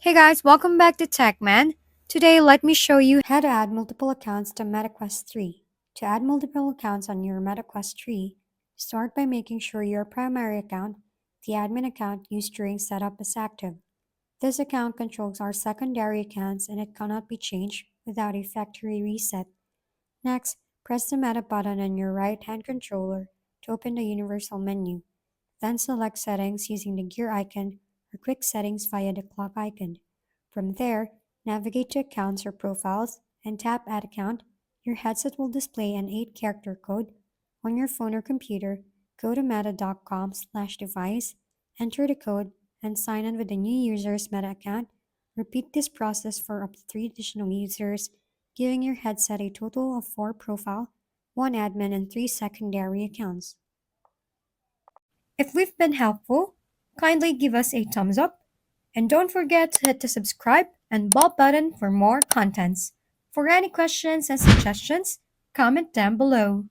Hey guys, welcome back to TechMan. Today, let me show you how to add multiple accounts to MetaQuest 3. To add multiple accounts on your MetaQuest 3, start by making sure your primary account, the admin account used during setup, is active. This account controls our secondary accounts and it cannot be changed without a factory reset. Next, press the Meta button on your right-hand controller to open the universal menu. Then select Settings using the gear icon or Quick Settings via the clock icon. From there, navigate to Accounts or Profiles and tap Add Account. Your headset will display an 8-character code. On your phone or computer, go to meta.com/device, enter the code, and sign in with the new user's Meta account. Repeat this process for up to 3 additional users, giving your headset a total of 4 profile, 1 admin, and 3 secondary accounts. If we've been helpful, kindly give us a thumbs up and don't forget to hit the subscribe and bell button for more contents. For any questions and suggestions, comment down below.